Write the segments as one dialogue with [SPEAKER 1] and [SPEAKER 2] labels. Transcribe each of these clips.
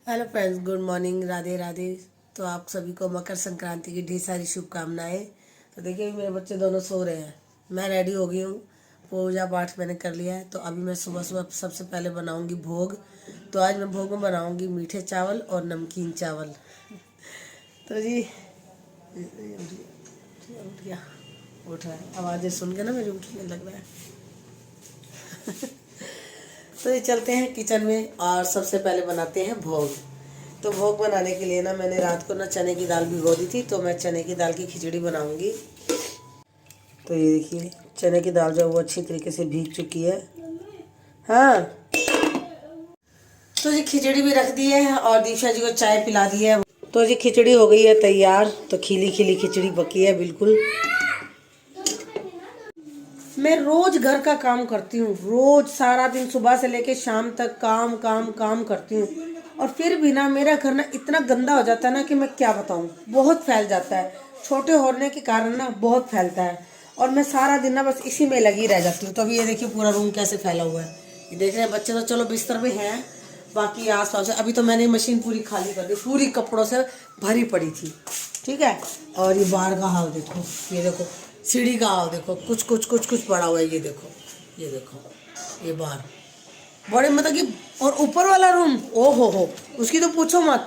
[SPEAKER 1] Hello friends, good morning, Radhe Radhe. तो आप सभी को मकर संक्रांति की ढेर सारी शुभकामनाएं। तो देखिए मेरे बच्चे दोनों सो रहे हैं, मैं रेडी हो गई हूँ, पूजा पाठ मैंने कर लिया है। तो अभी मैं सुबह सुबह सबसे पहले बनाऊंगी भोग। तो आज मैं भोग में बनाऊंगी मीठे चावल और नमकीन चावल। तो जी उठ गया, उठ रहा है, आवाज़ें सुन के ना मुझे उठने लग रहा है। तो ये चलते हैं किचन में और सबसे पहले बनाते हैं भोग। तो भोग बनाने के लिए ना मैंने रात को ना चने की दाल भिगो दी थी, तो मैं चने की दाल की खिचड़ी बनाऊंगी। तो ये देखिए चने की दाल जो वो अच्छी तरीके से भीग चुकी है। हाँ, तो ये खिचड़ी भी रख दी है और दीक्षा जी को चाय पिला दी है। तो ये खिचड़ी हो गई है तैयार। तो खिली खिली खिचड़ी पकी है बिल्कुल। मैं रोज घर का काम करती हूँ, रोज सारा दिन सुबह से लेके शाम तक काम काम काम करती हूँ। और फिर भी ना मेरा घर ना इतना गंदा हो जाता है ना कि मैं क्या बताऊँ, बहुत फैल जाता है। छोटे होने के कारण ना बहुत फैलता है और मैं सारा दिन ना बस इसी में लगी रह जाती हूँ। तो अभी ये देखिए पूरा रूम कैसे फैला हुआ है। ये देख रहे हैं बच्चे, तो चलो बिस्तर में हैं, बाकी आस पास अभी तो मैंने मशीन पूरी खाली कर दी, पूरी कपड़ों से भरी पड़ी थी। ठीक है, और ये बाहर का हाल देखो, ये देखो सीढ़ी का हाल देखो, कुछ कुछ कुछ कुछ पड़ा हुआ है। ये देखो, ये देखो, ये बाहर बड़े मतलब कि, और ऊपर वाला रूम ओ हो, उसकी तो पूछो मत।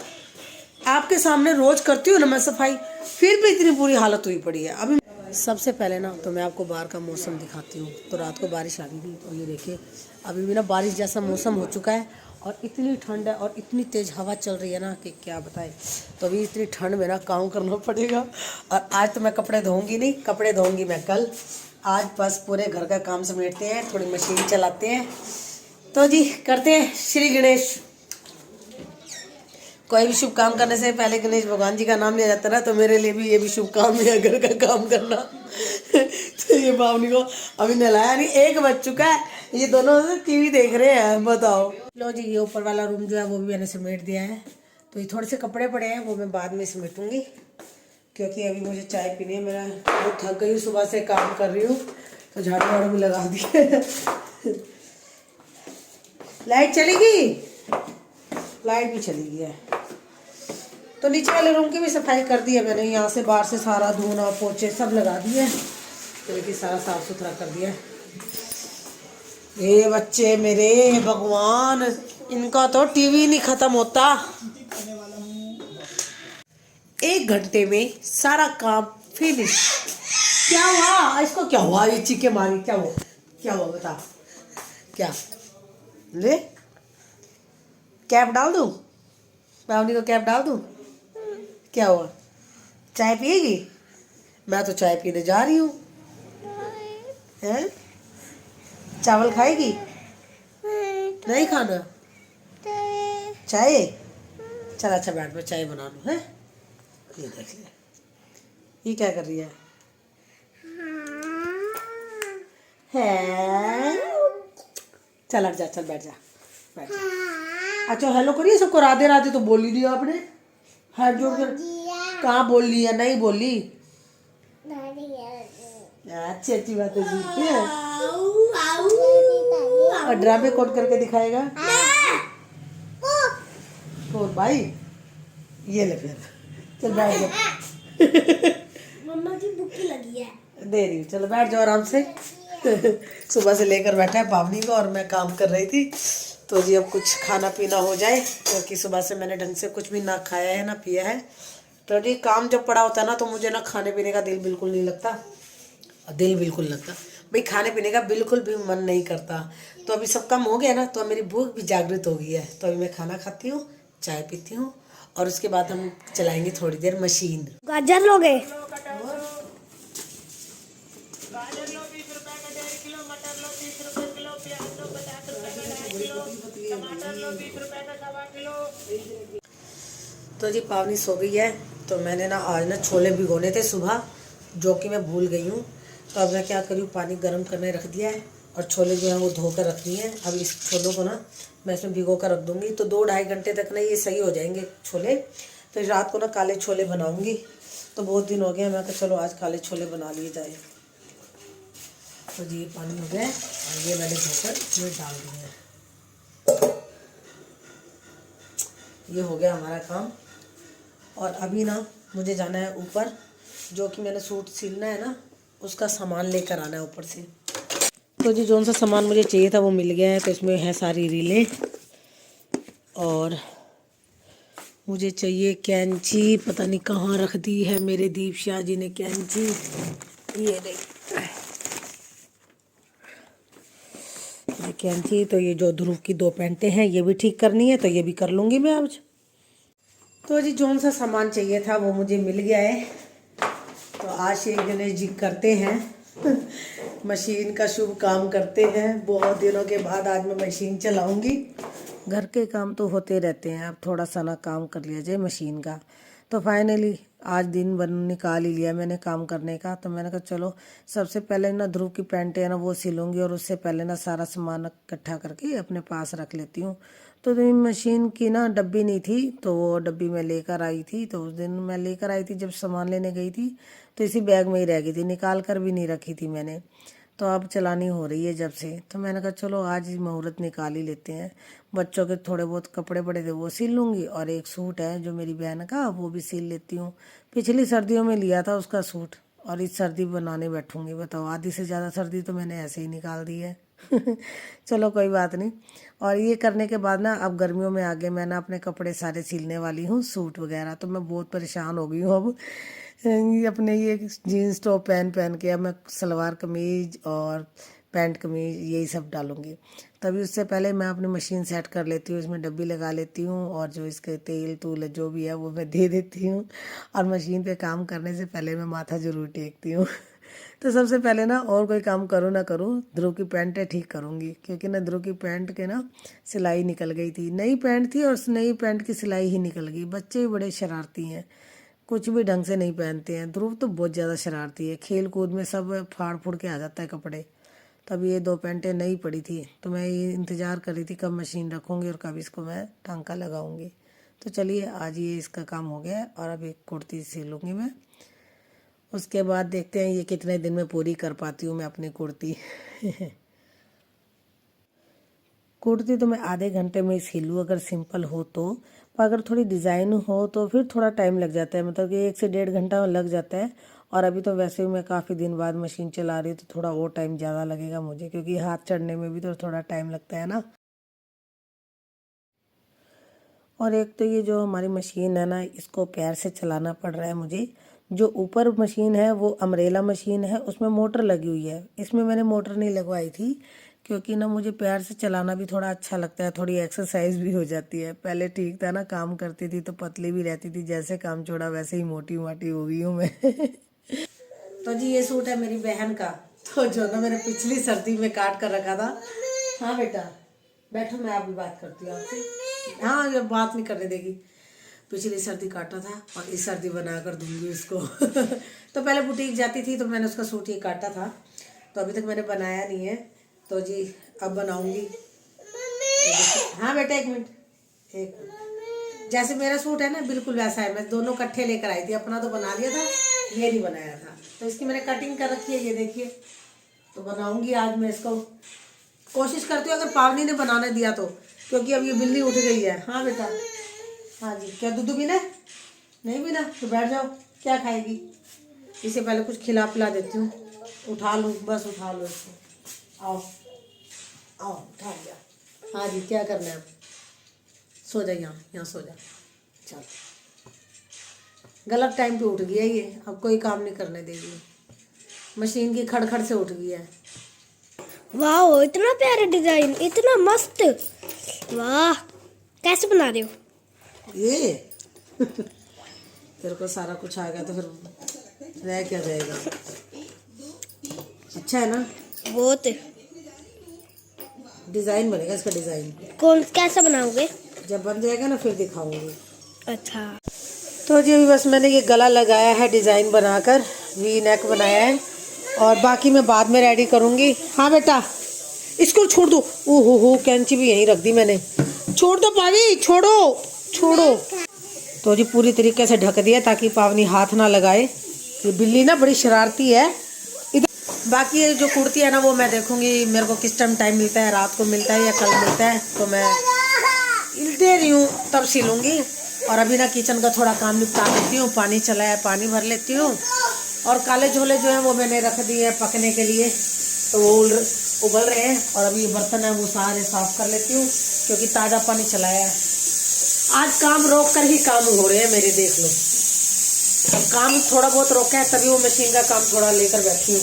[SPEAKER 1] आपके सामने रोज करती हूँ ना मैं सफाई, फिर भी इतनी बुरी हालत हुई पड़ी है। अभी सबसे पहले ना तो मैं आपको बाहर का मौसम दिखाती हूँ। तो रात को बारिश आ रही थी, और ये देखिए अभी भी ना बारिश जैसा मौसम हो चुका है और इतनी ठंड है और इतनी तेज़ हवा चल रही है ना कि क्या बताए। तो अभी इतनी ठंड में ना काम करना पड़ेगा। और आज तो मैं कपड़े धोऊंगी नहीं, कपड़े धोऊंगी मैं कल। आज बस पूरे घर का काम समेटते हैं, थोड़ी मशीन चलाते हैं। तो जी करते हैं श्री गणेश। कोई भी शुभ काम करने से पहले गणेश भगवान जी का नाम लिया जाता है ना, तो मेरे लिए भी ये भी शुभ काम है, घर का काम करना। तो ये पावनी को अभी नहलाया नहीं, 1 बज चुका है, ये दोनों टीवी देख रहे हैं। बताओ। लो जी, ये ऊपर वाला रूम जो है वो भी मैंने समेट दिया है। तो ये थोड़े से कपड़े पड़े हैं, वो मैं बाद में समेटूंगी, क्योंकि अभी मुझे चाय पीनी है। मेरा बहुत थक गई हूँ, सुबह से काम कर रही हूँ। तो झाड़ू वाड़ू भी लगा दी है। लाइट चली गई, लाइट भी चली गई है। तो नीचे वाले रूम की भी सफाई कर दी है मैंने, यहाँ से बाहर से सारा धोना पोछे सब लगा दिए। तो देखिए सारा साफ सुथरा कर दिया। ये बच्चे मेरे भगवान, इनका तो टीवी नहीं खत्म होता। 1 घंटे में सारा काम फिनिश। क्या हुआ इसको, क्या हुआ, ये चीखे मारी, क्या हुआ, क्या हुआ बता, क्या ले कैप डाल दूं, पावनी को कैप डाल दूं, क्या हुआ, चाय पिएगी? मैं तो चाय पीने जा रही हूँ। हैं, चावल खाएगी? नहीं खाना चाय? चल अच्छा बैठ, मैं चाय बना लूँ। है ये देख ले, ये क्या कर रही है? चल हट जा, चल बैठ जा, बैठ जा। अच्छा हेलो करिए सबको, राधे राधे तो बोल ही दिया आपने, हाथ जोड़ कर। कहाँ बोल ली है, नहीं बोली। अच्छी अच्छी बातें सीखते हैं। और ड्रामे कौन करके दिखाएगा? कौन भाई? ये ले फिर, चल बैठ जा। मम्मा की भूख लगी है, दे रही हूँ, चलो बैठ जाओ आराम से। सुबह से लेकर बैठा है पावनी को और मैं काम कर रही थी। तो जी अब कुछ खाना पीना हो जाए, क्योंकि सुबह से मैंने ढंग से कुछ भी ना खाया है ना पिया है। तो जी काम जब पड़ा होता है ना, तो मुझे ना खाने पीने का दिल बिल्कुल नहीं लगता, दिल बिल्कुल लगता भाई, खाने पीने का बिल्कुल भी मन नहीं करता। तो अभी सब काम हो गया ना, तो मेरी भूख भी जागृत हो गई है। तो अभी मैं खाना खाती हूँ, चाय पीती हूँ, और उसके बाद हम चलाएंगे थोड़ी देर मशीन। गाजर लोगे? गाजर लो 20 रुपए का 1.5 किलो, मटर लो 30 रुपए किलो, प्याज लो 50 रुपए का 2.5 किलो, टमाटर लो 20 रुपए का 1.25 किलो। तो जी पावनी सो गई है। तो मैंने ना आज ना छोले भिगोने थे सुबह, जो कि मैं भूल गई हूँ। तो अब मैं क्या करूँ, पानी गर्म करने रख दिया है और छोले जो है वो धो कर रखनी है। अब इस छोलों को ना मैं इसमें भिगो कर रख दूँगी, तो 2-2.5 घंटे तक ना ये सही हो जाएंगे छोले। फिर रात को ना काले छोले बनाऊँगी। तो बहुत दिन हो गए, मैं कहा चलो आज काले छोले बना लिए जाए। तो जी पानी हो गया और ये मैंने धोकर इसमें डाल दिया है। ये हो गया हमारा काम। और अभी ना मुझे जाना है ऊपर, जो कि मैंने सूट सिलना है ना, उसका सामान लेकर आना है ऊपर से। तो जी जो सा सामान मुझे चाहिए था वो मिल गया है। तो इसमें है सारी रीलें, और मुझे चाहिए कैंची। पता नहीं कहाँ रख दी है मेरे दीप शाह जी ने कैंची। ये नहीं कैंची। तो ये जो ध्रुव की 2 पैंटें हैं ये भी ठीक करनी है, तो ये भी कर लूँगी मैं आज। तो जी जो सा सामान चाहिए था वो मुझे मिल गया है। तो आज श्री गणेश जी करते हैं मशीन का शुभ काम करते हैं। बहुत दिनों के बाद आज मैं मशीन चलाऊंगी। घर के काम तो होते रहते हैं, अब थोड़ा सा ना काम कर लिया जाए मशीन का। तो फाइनली आज दिन भर निकाल ही लिया मैंने काम करने का। तो मैंने कहा चलो सबसे पहले ना ध्रुव की पैंटें है ना वो सिलूंगी, और उससे पहले ना सारा सामान इकट्ठा करके अपने पास रख लेती हूँ। तो मशीन की ना डब्बी नहीं थी, तो वो डब्बी मैं लेकर आई थी। तो उस दिन मैं लेकर आई थी जब सामान लेने गई थी, तो इसी बैग में ही रह गई थी, निकाल कर भी नहीं रखी थी मैंने। तो अब चलानी हो रही है जब से, तो मैंने कहा चलो आज मुहूर्त निकाल ही लेते हैं। बच्चों के थोड़े बहुत कपड़े पड़े थे वो सिल लूँगी, और एक सूट है जो मेरी बहन का वो भी सिल लेती हूँ। पिछली सर्दियों में लिया था उसका सूट, और इस सर्दी बनाने बैठूँगी। बताओ, आधी से ज़्यादा सर्दी तो मैंने ऐसे ही निकाल दी है चलो कोई बात नहीं। और ये करने के बाद ना अब गर्मियों में आगे मैं ना अपने कपड़े सारे सिलने वाली हूँ, सूट वगैरह। तो मैं बहुत परेशान हो गई हूँ अब अपने ये जीन्स टॉप पहन के। अब मैं सलवार कमीज और पैंट कमीज यही सब डालूंगी। तभी उससे पहले मैं अपनी मशीन सेट कर लेती हूँ, इसमें डब्बी लगा लेती हूँ, और जो इसके तेल तूल जो भी है वो मैं दे देती हूँ। और मशीन पे काम करने से पहले मैं माथा जरूर टेकती हूँ तो सबसे पहले ना और कोई काम करूँ ना करूँ, ध्रुव की पैंटें ठीक करूँगी। क्योंकि ना ध्रुव की पैंट के ना सिलाई निकल गई थी, नई पैंट थी और उस नई पैंट की सिलाई ही निकल गई। बच्चे भी बड़े शरारती हैं, कुछ भी ढंग से नहीं पहनते हैं। ध्रुव तो बहुत ज़्यादा शरारती है, खेल कूद में सब फाड़ फूड़ के आ जाता है कपड़े। तब ये 2 पैंटें नई पड़ी थी, तो मैं ये इंतज़ार कर रही थी कब मशीन रखूँगी और कब इसको मैं टांका लगाऊँगी। तो चलिए आज ये इसका काम हो गया, और अब एक कुर्ती सिलूँगी मैं। उसके बाद देखते हैं ये कितने दिन में पूरी कर पाती हूँ मैं अपनी कुर्ती कुर्ती तो मैं आधे घंटे में सिलूँ अगर सिंपल हो तो, पर अगर थोड़ी डिज़ाइन हो तो फिर थोड़ा टाइम लग जाता है, मतलब कि 1 से 1.5 घंटा लग जाता है। और अभी तो वैसे भी मैं काफ़ी दिन बाद मशीन चला रही हूँ, तो थोड़ा और टाइम ज़्यादा लगेगा मुझे, क्योंकि हाथ चढ़ने में भी तो थोड़ा टाइम लगता है ना। और एक तो ये जो हमारी मशीन है ना, इसको पैर से चलाना पड़ रहा है मुझे। जो ऊपर मशीन है वो अम्ब्रेला मशीन है, उसमें मोटर लगी हुई है। इसमें मैंने मोटर नहीं लगवाई थी, क्योंकि ना मुझे पैर से चलाना भी थोड़ा अच्छा लगता है, थोड़ी एक्सरसाइज भी हो जाती है। पहले ठीक था ना, काम करती थी तो पतली भी रहती थी, जैसे काम छोड़ा वैसे ही मोटी माटी हो गई हूँ मैं तो जी ये सूट है मेरी बहन का, तो जो ना मैंने पिछली सर्दी में काट कर रखा था। हाँ बेटा बैठो, मैं अभी बात करती हूँ आपसे। हाँ ये बात नहीं करने देगी। पिछली सर्दी काटा था और इस सर्दी बना कर दूंगी उसको तो पहले बुटीक जाती थी तो मैंने उसका सूट ये काटा था, तो अभी तक मैंने बनाया नहीं है। तो जी अब बनाऊंगी। हाँ बेटा एक मिनट। जैसे मेरा सूट है ना बिल्कुल वैसा है, मैं दोनों इकट्ठे लेकर आई थी। अपना तो बना लिया था, ये नहीं बनाया था, तो इसकी मैंने कटिंग कर रखी है, ये देखिए। तो बनाऊंगी आज मैं इसको, कोशिश करती हूँ अगर पावनी ने बनाने दिया तो, क्योंकि अब ये बिल्ली उठ गई है। हाँ बेटा, हाँ जी। क्या दूध पीना है? नहीं पीना तो बैठ जाओ। क्या खाएगी? इसे पहले कुछ खिला पिला देती हूँ। उठा लो, बस उठा लो इसको। आओ आओ, उठा लिया। हाँ जी, क्या करना है अब? सो जा, यहाँ सो जा। चल, गलत टाइम पे उठ गया ये, अब कोई काम नहीं करने देगी। मशीन की खड़खड़ से उठ गई है।
[SPEAKER 2] वाह, इतना प्यारा डिजाइन, इतना मस्त। वाह, कैसे बना रहे हो
[SPEAKER 1] ये तेरे को सारा कुछ आएगा तो फिर रह क्या जाएगा। अच्छा है ना?
[SPEAKER 2] बहुत।
[SPEAKER 1] डिजाइन बनेगा इसका। डिजाइन
[SPEAKER 2] कौन कैसा बनाओगे?
[SPEAKER 1] जब बन जाएगा ना फिर दिखाऊंगी।
[SPEAKER 2] अच्छा।
[SPEAKER 1] तो जी अभी बस मैंने ये गला लगाया है डिजाइन बनाकर, वी नेक बनाया है, और बाकी मैं बाद में रेडी करूंगी। हाँ बेटा, इसको छोड़ दो। ओहो हो, कैंची भी यहीं रख दी मैंने। छोड़ दो पावी, छोड़ो छोड़ो। तो जी पूरी तरीके से ढक दिया ताकि पावनी हाथ ना लगाए। ये बिल्ली ना बड़ी शरारती है। इधर बाकी ये जो कुर्ती है ना वो मैं देखूंगी मेरे को किस टाइम मिलता है, रात को मिलता है या कल मिलता है, तो मैं दे रही हूँ तब सिलूँगी। और अभी ना किचन का थोड़ा काम निपटा लेती हूँ, पानी चला है पानी भर लेती हूँ। और काले छोले जो हैं वो मैंने रख दिए हैं पकने के लिए, तो वो उबल रहे हैं। और अभी बर्तन है वो सारे साफ़ कर लेती हूँ क्योंकि ताज़ा पानी चलाया है। आज काम रोक कर ही काम हो रहे हैं मेरे, देख लो। अब काम थोड़ा बहुत रोका है तभी वो मशीन का काम थोड़ा लेकर बैठी हूँ,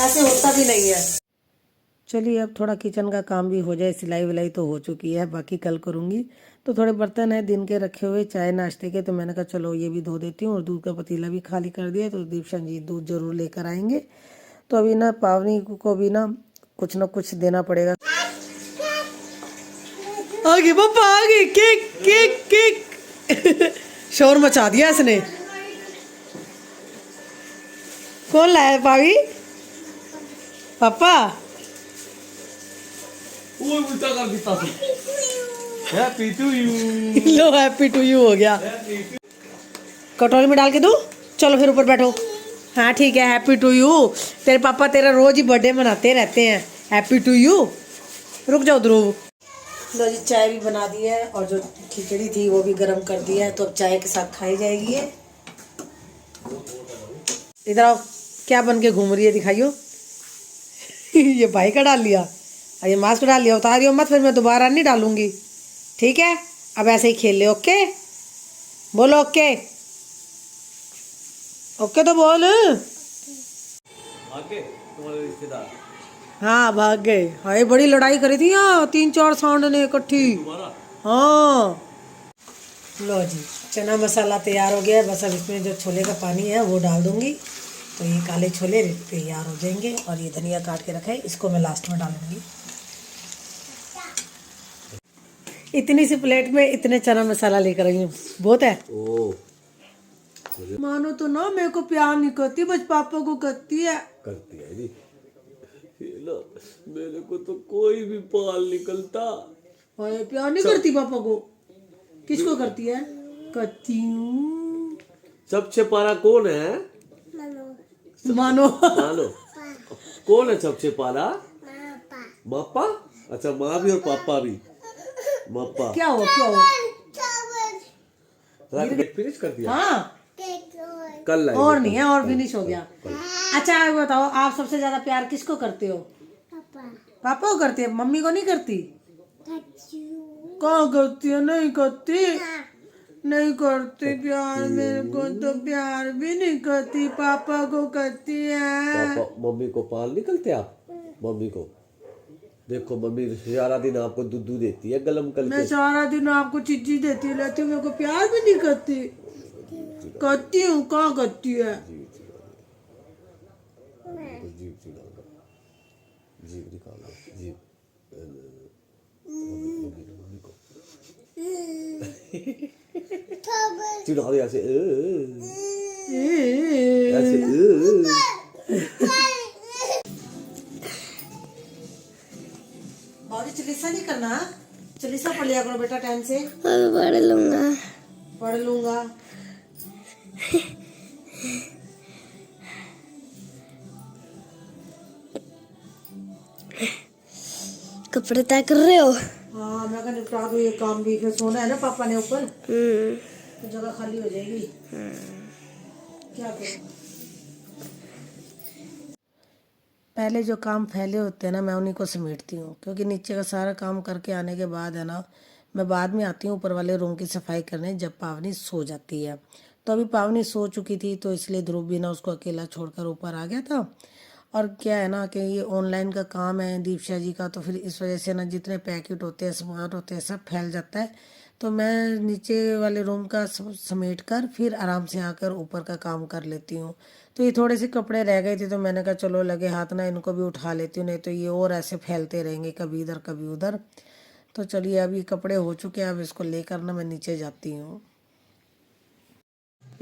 [SPEAKER 1] ऐसे होता भी नहीं है। चलिए अब थोड़ा किचन का काम भी हो जाए, सिलाई विलाई तो हो चुकी है, बाकी कल करूँगी। तो थोड़े बर्तन हैं दिन के रखे हुए चाय नाश्ते के, तो मैंने कहा चलो ये भी धो देती हूँ। और दूध का पतीला भी खाली कर दिया, तो दीपशन जी दूध जरूर लेकर आएंगे। तो अभी ना पावनी को भी ना कुछ देना पड़ेगा। आगे पापा आगे, केक केक केक शोर मचा दिया इसने। कौन लाया पावी? पापा
[SPEAKER 3] वो उल्टा कर देता था। Happy to you.
[SPEAKER 1] लो हैप्पी टू यू हो गया। कटोरी में डाल के दो, चलो फिर ऊपर बैठो। हाँ ठीक है, हैप्पी टू यू। तेरे पापा तेरा रोज ही बर्थडे मनाते रहते हैं, हैप्पी टू यू। रुक जाओ ध्रुव। लो जी चाय भी बना दी है और जो खिचड़ी थी वो भी गर्म कर दिया है, तो अब चाय के साथ खाई जाएगी ये। इधर आओ, क्या बन के घूम रही है दिखाइयो। ये भाई का डाल लिया और ये मास्क डाल लिया, उतारियो मत फिर मैं दोबारा नहीं डालूंगी, ठीक है? अब ऐसे ही खेल ले, ओके? बोलो ओके। ओके तो बोल।
[SPEAKER 3] आगे तुम्हारे रिश्तेदार
[SPEAKER 1] हाँ भाग गए। हाय बड़ी लड़ाई करी थी यहाँ 3-4 सांड ने इकट्ठी।
[SPEAKER 3] तुम्हारा
[SPEAKER 1] हाँ लो जी चना मसाला तैयार हो गया है, बस अब इसमें जो छोले का पानी है वो डाल दूंगी, तो ये काले छोले तैयार हो जाएंगे। और ये धनिया काट के रखा है, इसको मैं लास्ट में डालूंगी। इतनी सी प्लेट में इतने चना मसाला लेकर आई हूँ, बहुत है।
[SPEAKER 3] ओ
[SPEAKER 1] मानो तो ना मेरे को प्यार नहीं करती, बस पापा को करती है।
[SPEAKER 3] करती है जी। ये लो, मेरे को तो कोई भी पाल निकलता।
[SPEAKER 1] और प्यार नहीं करती पापा को, किसको करती है? करती हूँ।
[SPEAKER 3] सबसे पारा कौन है?
[SPEAKER 1] मानो
[SPEAKER 3] मानो। कौन है सबसे पारा? पापा। अच्छा माँ भी और पापा भी। पापा
[SPEAKER 1] क्या हो क्या हो?
[SPEAKER 3] फिनिश कर दिया।
[SPEAKER 1] हाँ
[SPEAKER 3] कल लाएंगे,
[SPEAKER 1] और
[SPEAKER 3] कल।
[SPEAKER 1] नहीं है, और फिनिश हो गया। अच्छा आप बताओ, आप सबसे ज्यादा प्यार किसको करते हो? पापा को करती है, मम्मी को नहीं करती? कहाँ करती है? नहीं करती, नहीं करती प्यार। मेरे को तो प्यार भी नहीं करती, पापा को करती है।
[SPEAKER 3] पापा मम्मी को पाल निकलते आप? मम्मी को देखो, मम्मी सारा दिन आपको दूध देती है गलम
[SPEAKER 1] मैं
[SPEAKER 3] करके।
[SPEAKER 1] सारा दिन आपको चीजी देती रहती हूँ, मेरे को प्यार भी नहीं करती। करती हूँ, कहाँ करती है?
[SPEAKER 3] जीव निकालो, जीव निकालो, जीव। मम्मी को चिढ़ा दे ऐसे ऐसे।
[SPEAKER 1] बाबू चलीसा नहीं करना, चलीसा पढ़ लिया करो बेटा टाइम से।
[SPEAKER 2] पढ़ लूंगा।
[SPEAKER 1] पढ़ लूंगा।
[SPEAKER 2] कपड़े तय कर रहे हो?
[SPEAKER 1] हाँ मैं कहा निपटा दूँ ये काम भी, फिर सोना है ना पापा ने ऊपर, तो जगह खाली हो जाएगी। क्या करूँ? पहले जो काम फैले होते हैं ना मैं उन्हीं को समेटती हूँ, क्योंकि नीचे का सारा काम करके आने के बाद है ना मैं बाद में आती हूँ ऊपर वाले रूम की सफाई करने, जब पावनी सो जाती है। तो अभी पावनी सो चुकी थी, तो इसलिए ध्रुव भी ना उसको अकेला छोड़कर ऊपर आ गया था। और क्या है ना कि ये ऑनलाइन का काम है दीपशा जी का, तो फिर इस वजह से ना जितने पैकेट होते हैं सामान होते हैं सब फैल जाता है। तो मैं नीचे वाले रूम का समेट कर फिर आराम से आकर ऊपर का काम कर लेती हूँ। तो ये थोड़े से कपड़े रह गए थे, तो मैंने कहा चलो लगे हाथ ना इनको भी उठा लेती हूँ, नहीं तो ये और ऐसे फैलते रहेंगे कभी इधर कभी उधर। तो चलिए अब ये कपड़े हो चुके हैं, अब इसको लेकर ना मैं नीचे जाती हूँ।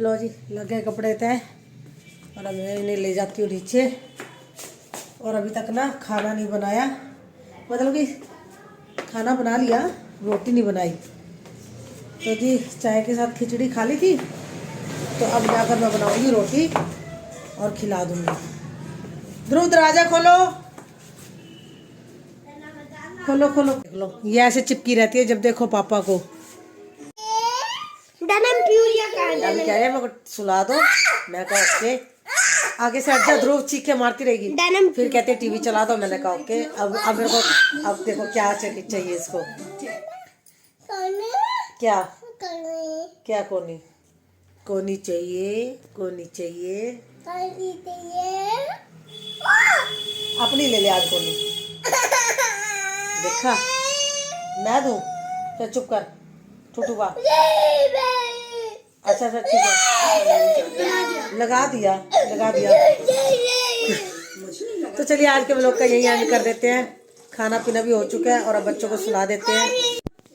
[SPEAKER 1] लो जी लगे कपड़े तय, और अब मैं इन्हें ले जाती हूँ नीचे। और अभी तक ना खाना नहीं बनाया, मतलब कि खाना बना लिया, रोटी नहीं बनाई। तो जी चाय के साथ खिचड़ी खा ली थी, तो अब जाकर मैं बनाऊंगी रोटी और खिला दूंगी। ध्रुव दरवाजा खोलो। खोलो खोलो खोलो। ये ऐसे चिपकी रहती है जब देखो पापा को।
[SPEAKER 2] डनम प्यूरिया का
[SPEAKER 1] अभी कह रहे हैं मेरे को सुला दो, मैं कहा ओके। आगे से हट जा, ध्रुव चीखे मारती रहेगी।
[SPEAKER 2] डनम
[SPEAKER 1] फिर कहते टीवी चला दो, मैंने कहा ओके। अब मेरे को अब देखो क्या चाहिए इसको। क्या क्या कोनी कोनी चाहिए, कोनी चाहिए। अपनी ले ले आज कोनी। देखा मैं दूं, चल चुप कर टूटूगा। अच्छा अच्छा ठीक है, लगा दिया। तो चलिए आज के व्लॉग का यही एंड कर देते हैं। खाना पीना भी हो चुका है और अब बच्चों को सुला देते हैं।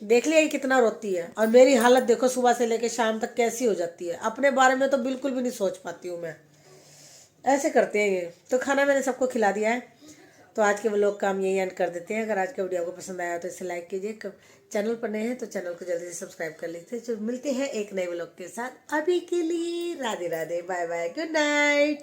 [SPEAKER 1] देख लिया ये कितना रोती है, और मेरी हालत देखो सुबह से लेके शाम तक कैसी हो जाती है। अपने बारे में तो बिल्कुल भी नहीं सोच पाती हूँ मैं, ऐसे करते हैं ये। तो खाना मैंने सबको खिला दिया है। तो आज के व्लॉग का हम यही एंड कर देते हैं। अगर आज का वीडियो आपको पसंद आया तो इसे लाइक कीजिए। चैनल पर नए हैं तो चैनल को जल्दी से सब्सक्राइब कर लीजिए। तो मिलते हैं एक नए व्लॉग के साथ। अभी के लिए Radhe Radhe, bye bye, good night.